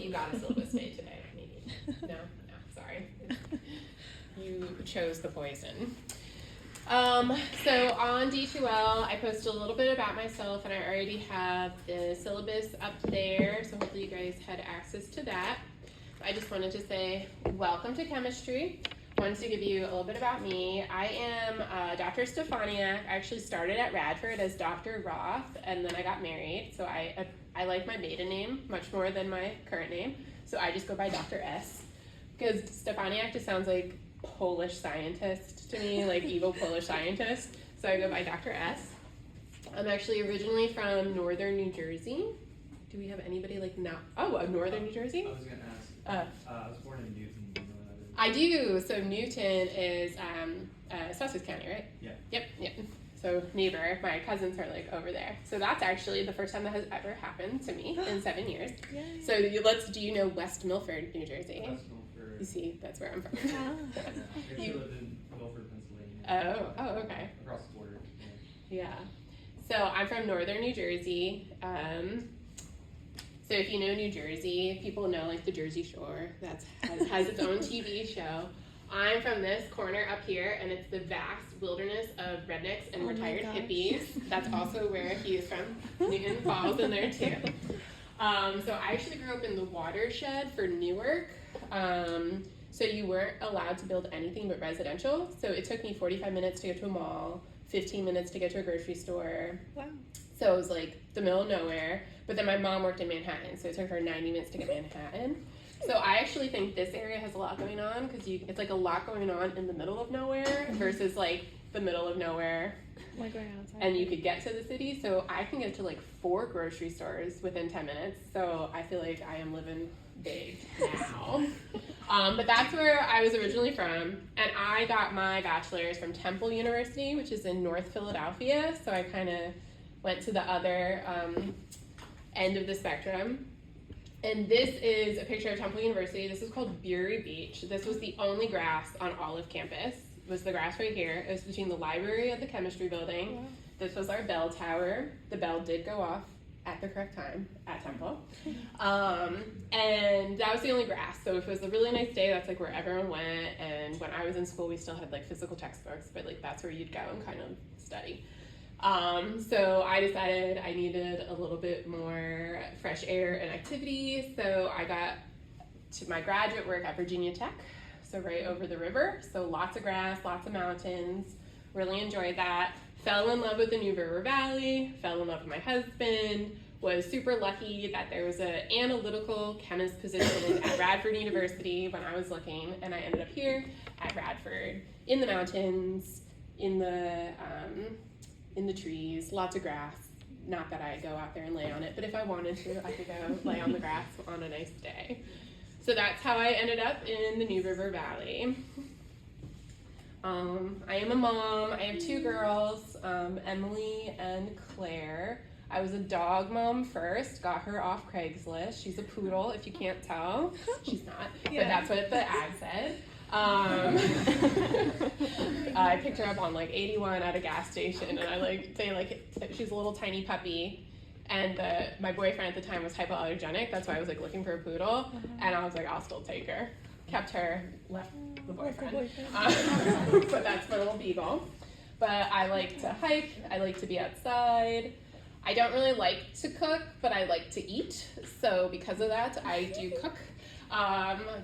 you got a syllabus day today, maybe. No, sorry. You chose the poison. So on D2L, I posted a little bit about myself, and I already have the syllabus up there, so hopefully you guys had access to that. I just wanted to say welcome to chemistry. I wanted to give you a little bit about me. I am Dr. Stefaniak. I actually started at Radford as Dr. Roth, and then I got married, so I like my maiden name much more than my current name, so I just go by Dr. S, because Stefaniak just sounds like Polish scientist to me, like evil Polish scientist, so I go by Dr. S. I'm actually originally from northern New Jersey. Do we have anybody like now? Oh, northern New Jersey? I was going to ask. I was born in Newton. Do you know where that is? I do. So Newton is Sussex County, right? Yeah. Yep. So neighbor, my cousins are like over there. So that's actually the first time that has ever happened to me in 7 years. Yay. So do you know West Milford, New Jersey? West Milford. You see, that's where I'm from. Yeah. I actually lived in Milford, Pennsylvania. Oh, okay. Across the border. Yeah. So I'm from northern New Jersey. So if you know New Jersey, people know like the Jersey Shore. That has its own TV show. I'm from this corner up here, and it's the vast wilderness of rednecks and retired hippies. That's also where he is from. Newton falls in there too. So I actually grew up in the watershed for Newark. So you weren't allowed to build anything but residential. So it took me 45 minutes to get to a mall, 15 minutes to get to a grocery store. Wow. So it was like the middle of nowhere. But then my mom worked in Manhattan, so it took her 90 minutes to get to Manhattan. So I actually think this area has a lot going on, because it's like a lot going on in the middle of nowhere versus like the middle of nowhere. Like right outside. And you could get to the city. So I can get to like 4 grocery stores within 10 minutes. So I feel like I am living big now. But that's where I was originally from. And I got my bachelor's from Temple University, which is in North Philadelphia. So I kind of went to the other end of the spectrum. And this is a picture of Temple University. This is called Bury Beach. This was the only grass on all of campus. It was the grass right here. It was between the library and the chemistry building. Wow. This was our bell tower. The bell did go off at the correct time at Temple. And that was the only grass. So if it was a really nice day, that's like where everyone went. And when I was in school, we still had like physical textbooks, but like that's where you'd go and kind of study. So I decided I needed a little bit more fresh air and activity, so I got to my graduate work at Virginia Tech, so right over the river, so lots of grass, lots of mountains, really enjoyed that, fell in love with the New River Valley, fell in love with my husband, was super lucky that there was an analytical chemist position at Radford University when I was looking, and I ended up here at Radford, in the mountains, in the trees, lots of grass. Not that I go out there and lay on it, but if I wanted to, I could go lay on the grass on a nice day. So that's how I ended up in the New River Valley. I am a mom. I have 2 girls, Emily and Claire. I was a dog mom first, got her off Craigslist. She's a poodle, if you can't tell. She's not, but that's what the ad said. I picked her up on like 81 at a gas station, and I like say like she's a little tiny puppy, and my boyfriend at the time was hypoallergenic. That's why I was like looking for a poodle, and I was like, I'll still take her. Kept her, left the boyfriend. But that's my little beagle. But I like to hike. I like to be outside. I don't really like to cook, but I like to eat. So because of that, I do cook.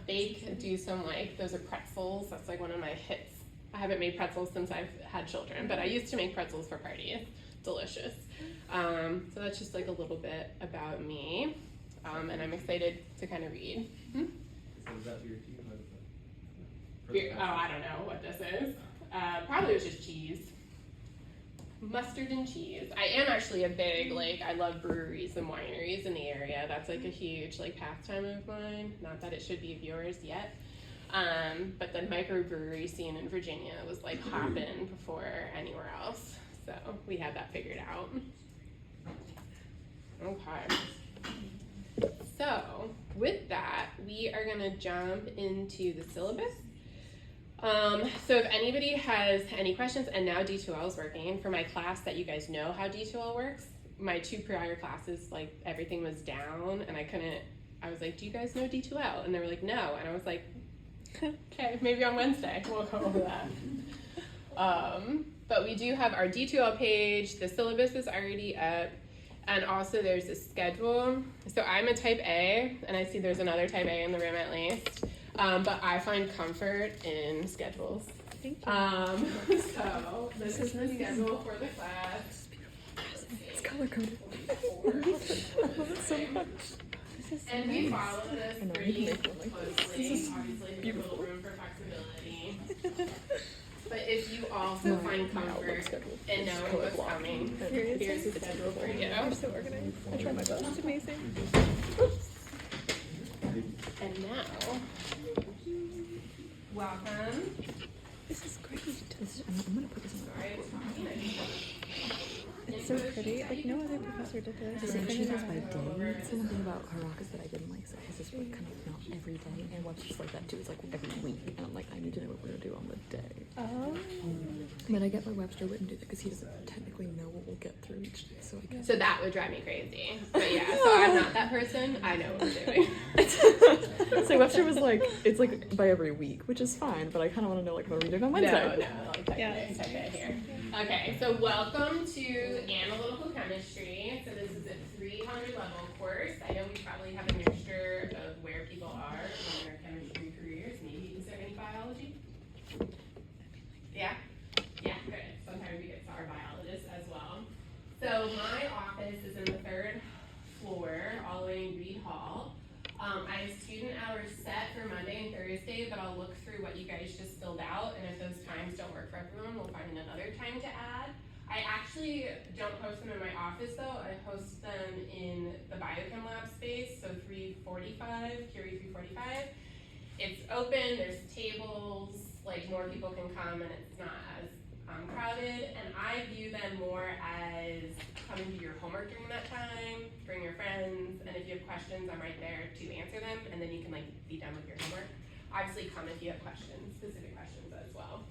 Bake, do some like, those are pretzels. That's like one of my hits. I haven't made pretzels since I've had children, but I used to make pretzels for parties. Delicious. So that's just like a little bit about me. And I'm excited to kind of read. So is that beer too? Beer, I don't know what this is. Probably it was just cheese. Mustard and cheese. I am actually a big, like, I love breweries and wineries in the area. That's like a huge, like, pastime of mine. Not that it should be of yours yet. But the microbrewery scene in Virginia was like hopping before anywhere else. So we had that figured out. Okay. So with that, we are gonna jump into the syllabus. So if anybody has any questions, and now D2L is working, for my class that you guys know how D2L works, my 2 prior classes, like everything was down and I couldn't I was like, do you guys know D2L? And they were like, no. And I was like, okay, maybe on Wednesday we'll go over that. But we do have our D2L page. The syllabus is already up. And also there's a schedule. So I'm a type A, and I see there's another type A in the room at least. But I find comfort in schedules. Thank you. So this is the schedule for the class. It's color coded. I love it so much. This is so And we nice. follow this pretty closely. Obviously, there's a little room for flexibility. But if you also find comfort in knowing what's coming, here's the schedule for you. You're so organized. I try my best. It's amazing. And now, welcome. This is great. I'm gonna put this on the Sorry, it's talking. It's so pretty. Like no other professor did this. So she goes by day. So one thing about her rock is that I didn't like. So his is like kind of not every day, and what's just like that too. It's like every week, and I'm like, I need to know what we're gonna do on the day. Oh. But I get why Webster wouldn't do that because he doesn't technically know what we'll get through each day. So I guess. So that would drive me crazy. But yeah, so I'm not that person. I know what we're doing. So Webster was like, it's like by every week, which is fine. But I kind of want to know like what are we doing on Wednesday? No, like type it here. Okay, so welcome to Analytical Chemistry. So this is a 300 level course. I know we probably have a mixture of where people are in their chemistry careers. Maybe is there any biology? Yeah? Yeah, good. Sometimes we get our biologists as well. So my office is in the 3rd floor, all the way in Reed Hall. I have student hours set for Monday and Thursday, but I'll look through what you guys just filled out, and if those times don't work for everyone, we'll find another time to add. I actually don't host them in my office though, I host them in the biochem lab space, so 345, Curie 345. It's open, there's tables, like more people can come and it's not as crowded, and I view them more as come and do your homework during that time, bring your friends, and if you have questions, I'm right there to answer them, and then you can like be done with your homework. Obviously come if you have questions, specific questions as well.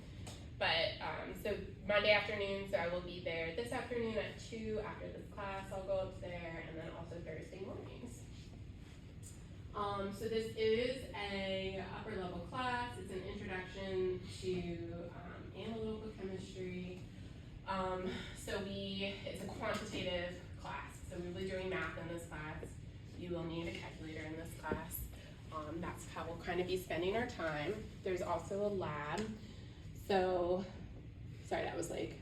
But, so Monday afternoon, so I will be there this afternoon at 2 after this class, I'll go up there, and then also Thursday mornings. So this is a upper level class, it's an introduction to analytical chemistry. It's a quantitative class, so we will be doing math in this class. You will need a calculator in this class. That's how we'll kind of be spending our time. There's also a lab. So, sorry, that was like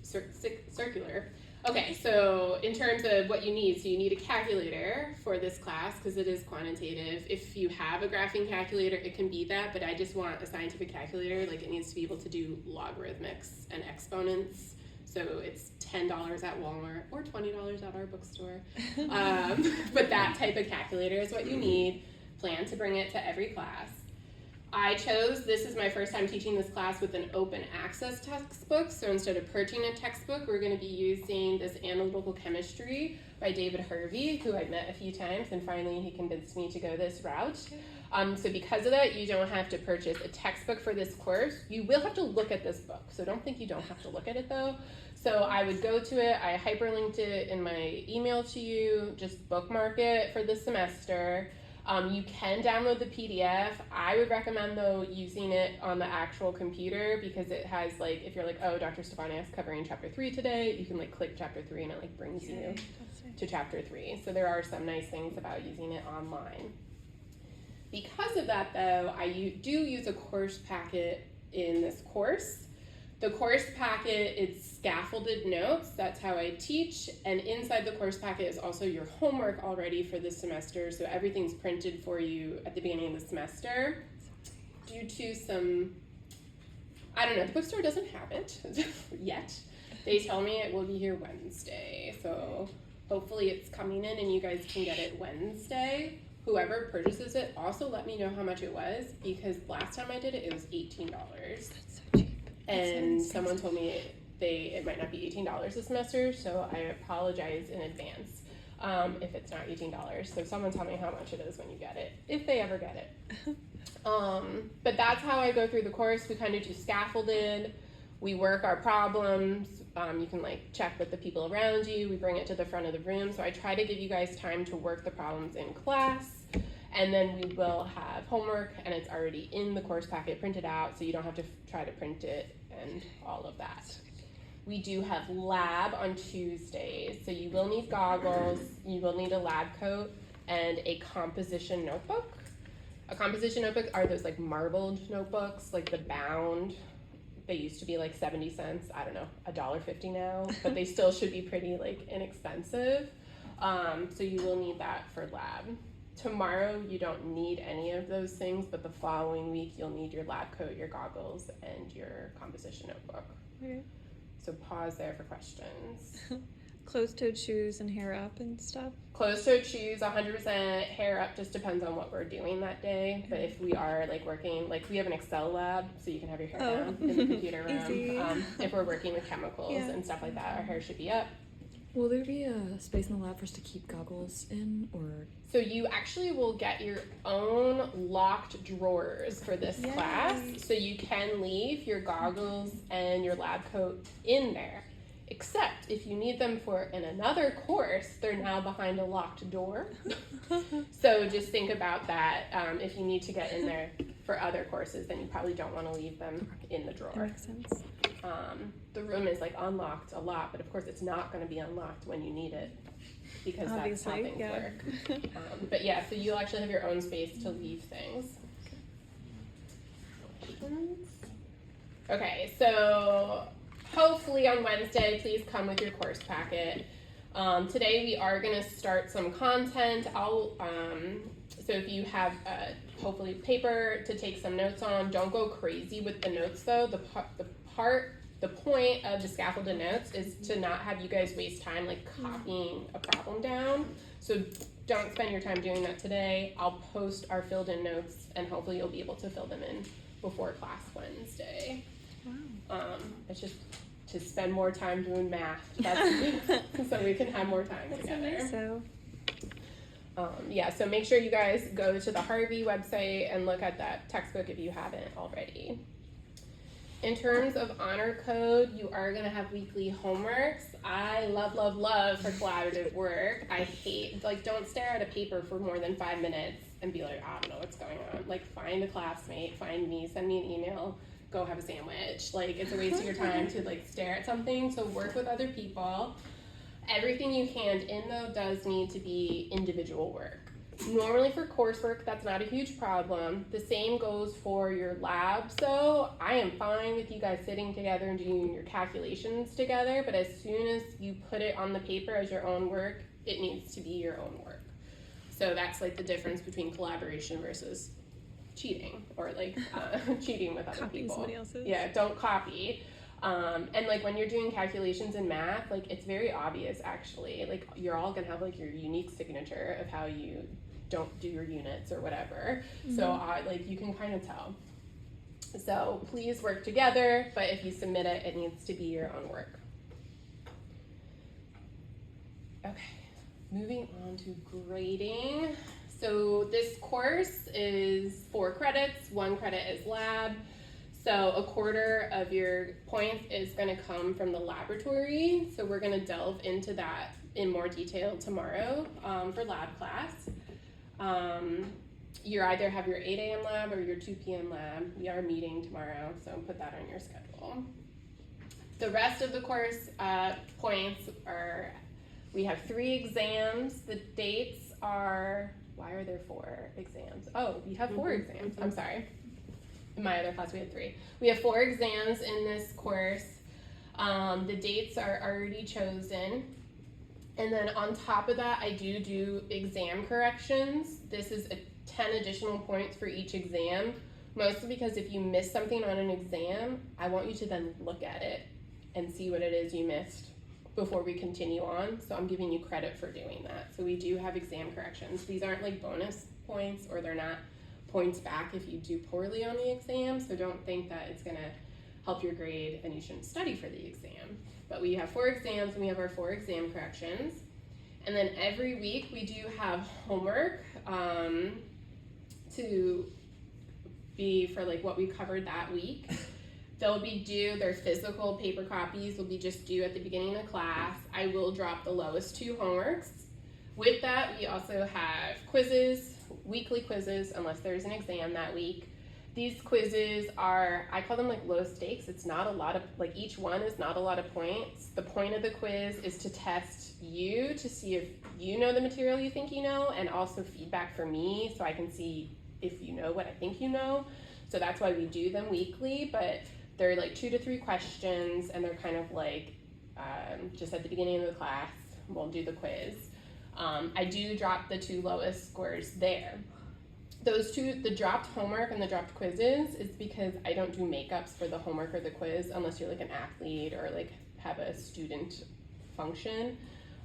circular. Okay, so in terms of what you need, so you need a calculator for this class because it is quantitative. If you have a graphing calculator, it can be that, but I just want a scientific calculator. Like it needs to be able to do logarithmics and exponents. So it's $10 at Walmart or $20 at our bookstore. But that type of calculator is what you need. Plan to bring it to every class. This is my first time teaching this class with an open access textbook. So instead of purchasing a textbook, we're going to be using this Analytical Chemistry by David Hervey, who I've met a few times, and finally he convinced me to go this route. So because of that, you don't have to purchase a textbook for this course. You will have to look at this book, so don't think you don't have to look at it though. So I would go to it, I hyperlinked it in my email to you, just bookmark it for this semester. You can download the PDF. I would recommend though using it on the actual computer because it has like, if you're like, oh, Dr. Stefania is covering chapter 3 today, you can like click chapter 3 and it like brings you to chapter 3. So there are some nice things about using it online. Because of that though, I do use a course packet in this course. The course packet is scaffolded notes, that's how I teach, and inside the course packet is also your homework already for this semester, so everything's printed for you at the beginning of the semester. Due to some, I don't know, the bookstore doesn't have it yet. They tell me it will be here Wednesday, so hopefully it's coming in and you guys can get it Wednesday. Whoever purchases it, also let me know how much it was, because last time I did it, it was $18. That's so cheap. And someone told me it might not be $18 this semester, so I apologize in advance if it's not $18. So someone tell me how much it is when you get it, if they ever get it. But that's how I go through the course. We kind of do scaffolded. We work our problems You can like check with the people around you. We bring it to the front of the room. So I try to give you guys time to work the problems in class. And then we will have homework, and it's already in the course packet printed out, so you don't have to try to print it and all of that. We do have lab on Tuesdays, so you will need goggles, you will need a lab coat, and a composition notebook. A composition notebook are those like marbled notebooks, like the bound. They used to be like 70 cents, I don't know, $1.50 now, but they still should be pretty like inexpensive. So you will need that for lab. Tomorrow you don't need any of those things, but the following week you'll need your lab coat, your goggles, and your composition notebook. Okay. So pause there for questions. Closed-toed shoes and hair up and stuff. Closed-toed shoes, 100%. Hair up just depends on what we're doing that day. But if we are like working, like we have an Excel lab, so you can have your hair down in the computer room. If we're working with chemicals and stuff like that, our hair should be up. Will there be a space in the lab for us to keep goggles in, or? So you actually will get your own locked drawers for this class. So you can leave your goggles and your lab coat in there. Except if you need them for in another course, they're now behind a locked door. So just think about that. If you need to get in there for other courses, then you probably don't want to leave them in the drawer. That makes sense. The room is like unlocked a lot, but of course it's not going to be unlocked when you need it, because that's how things work. But yeah, so you'll actually have your own space to leave things. Okay, so hopefully on Wednesday, please come with your course packet. Today we are going to start some content. So if you have hopefully paper to take some notes on, don't go crazy with the notes though. The point of the scaffolded notes is to not have you guys waste time like copying a problem down. So don't spend your time doing that today. I'll post our filled in notes, and hopefully you'll be able to fill them in before class Wednesday. Wow. It's just to spend more time doing math. That's so we can have more time together. So. Yeah, so make sure you guys go to the Harvey website and look at that textbook if you haven't already. In terms of honor code, you are going to have weekly homeworks. I love for collaborative work. I hate, like, don't stare at a paper for more than 5 minutes and be like, I don't know what's going on. Like, find a classmate, find me, send me an email, go have a sandwich. Like, it's a waste of your time to, like, stare at something. So work with other people. Everything you hand in, though, does need to be individual work. Normally for coursework, that's not a huge problem. The same goes for your labs, though. I am fine with you guys sitting together and doing your calculations together, but as soon as you put it on the paper as your own work, it needs to be your own work. So that's like the difference between collaboration versus cheating, or like cheating with other Copying people. somebody else's. Yeah, don't copy. And like when you're doing calculations in math, like it's very obvious actually. Like you're all gonna have like your unique signature of how you don't do your units or whatever. Mm-hmm. So like you can kind of tell. So please work together, but if you submit it, it needs to be your own work. Okay, moving on to grading. So this course is 4 credits, 1 credit is lab. So a quarter of your points is going to come from the laboratory. So we're going to delve into that in more detail tomorrow for lab class. You either have your 8 a.m. lab or your 2 p.m. lab. We are meeting tomorrow, so put that on your schedule. The rest of the course points are, we have 3 exams. The dates are, why are there 4 exams? Oh, we have 4 exams, I'm sorry. In my other class we had 3. We have 4 exams in this course. The dates are already chosen. And then on top of that, I do exam corrections. This is 10 additional points for each exam, mostly because if you miss something on an exam, I want you to then look at it and see what it is you missed before we continue on. So I'm giving you credit for doing that. So we do have exam corrections. These aren't like bonus points, or they're not points back if you do poorly on the exam. So don't think that it's gonna help your grade and you shouldn't study for the exam. But we have 4 exams and we have our 4 exam corrections. And then every week we do have homework to be for like what we covered that week. They'll be due, their physical paper copies will be just due at the beginning of class. I will drop the lowest 2 homeworks. With that, we also have quizzes, weekly quizzes, unless there's an exam that week. These quizzes are, I call them like low stakes. It's not a lot of, like each one is not a lot of points. The point of the quiz is to test you to see if you know the material you think you know, and also feedback for me so I can see if you know what I think you know. So that's why we do them weekly, but they're like 2 to 3 questions, and they're kind of like just at the beginning of the class, we'll do the quiz. I do drop the 2 lowest scores there. Those 2, the dropped homework and the dropped quizzes, is because I don't do makeups for the homework or the quiz unless you're like an athlete or like have a student function.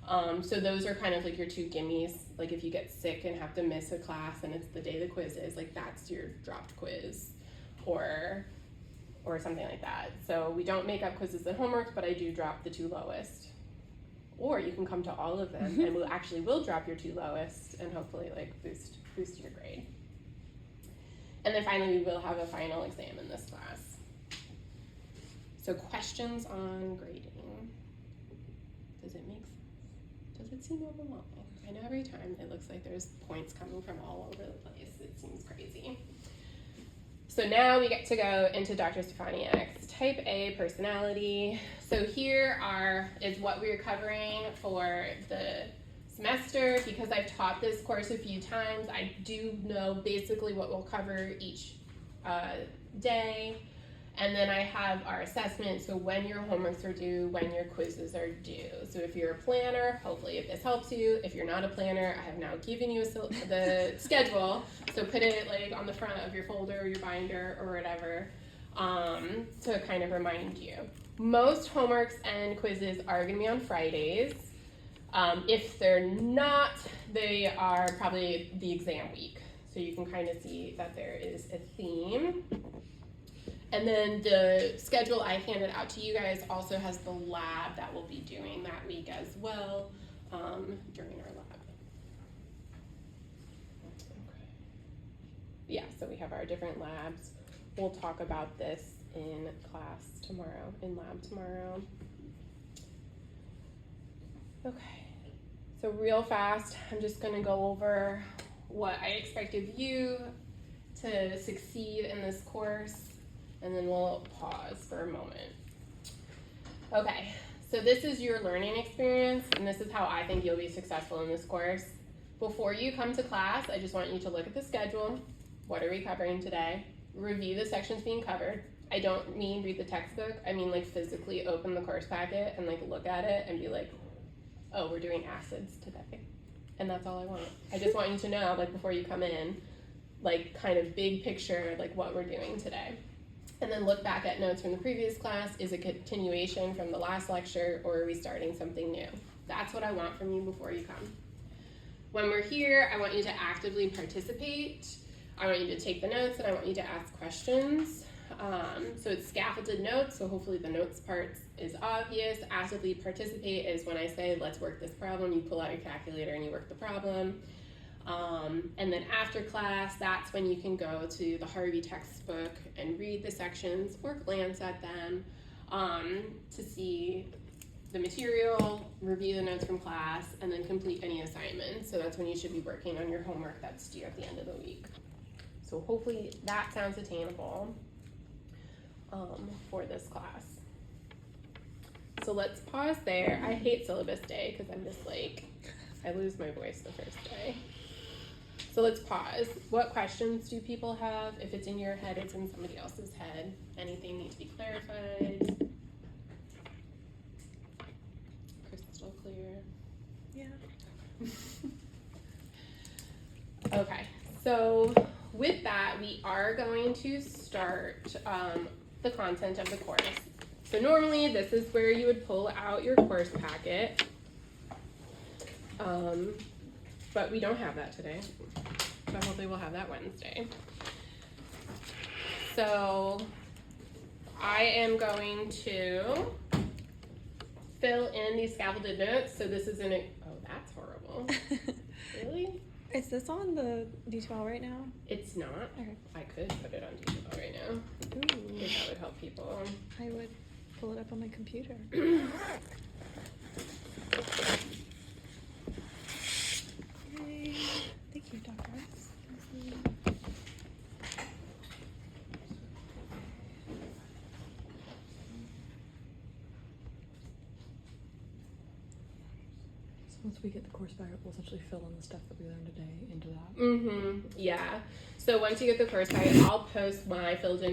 So those are kind of like your 2 gimmies. Like if you get sick and have to miss a class and it's the day the quiz is, like that's your dropped quiz or something like that. So we don't make up quizzes and homework, but I do drop the 2 lowest. Or you can come to all of them and we'll drop your 2 lowest and hopefully like boost your grade. And then finally we will have a final exam in this class. So questions on grading. Does it make sense? Does it seem overwhelming? I know every time it looks like there's points coming from all over the place. It seems crazy. So now we get to go into Dr. Stefaniak's Type A personality. So here is what we're covering for the semester. Because I've taught this course a few times, I do know basically what we'll cover each day. And then I have our assessment, so when your homeworks are due, when your quizzes are due. So if you're a planner, hopefully if this helps you. If you're not a planner, I have now given you the schedule. So put it like on the front of your folder or your binder or whatever to kind of remind you. Most homeworks and quizzes are gonna be on Fridays. If they're not, they are probably the exam week. So you can kind of see that there is a theme. And then the schedule I handed out to you guys also has the lab that we'll be doing that week as well during our lab. Okay. Yeah, so we have our different labs. We'll talk about this in class tomorrow, in lab tomorrow. Okay, so real fast, I'm just gonna go over what I expect of you to succeed in this course. And then we'll pause for a moment. Okay, so this is your learning experience, and this is how I think you'll be successful in this course. Before you come to class, I just want you to look at the schedule. What are we covering today? Review the sections being covered. I don't mean read the textbook. I mean like physically open the course packet and like look at it and be like, oh, we're doing acids today. And that's all I want. I just want you to know, like before you come in, like kind of big picture, like what we're doing today. And then look back at notes from the previous class. Is it a continuation from the last lecture, or are we starting something new? That's what I want from you before you come. When we're here, I want you to actively participate. I want you to take the notes, and I want you to ask questions. So it's scaffolded notes, so hopefully the notes part is obvious. Actively participate is when I say, let's work this problem, you pull out your calculator and you work the problem. And then after class, that's when you can go to the Harvey textbook and read the sections or glance at them to see the material, review the notes from class, and then complete any assignments. So that's when you should be working on your homework that's due at the end of the week. So hopefully that sounds attainable for this class. So let's pause there. I hate syllabus day because I'm just like, I lose my voice the first day. So let's pause. What questions do people have? If it's in your head, it's in somebody else's head. Anything need to be clarified? Crystal clear? Yeah. Okay, so with that, we are going to start the content of the course. So normally this is where you would pull out your course packet. But we don't have that today, so hopefully we'll have that Wednesday. So I am going to fill in these scaffolded notes. So this is oh, that's horrible. Really? Is this on the D12 right now? It's It's not. Okay. I could put it on Teachable right now. Ooh. If that would help people. I would pull it up on my computer. Yay. Thank you, Dr. X. So once we get the course back, we'll essentially fill in the stuff that we learned today into that. Yeah. So once you get the course guide, I'll post my filled in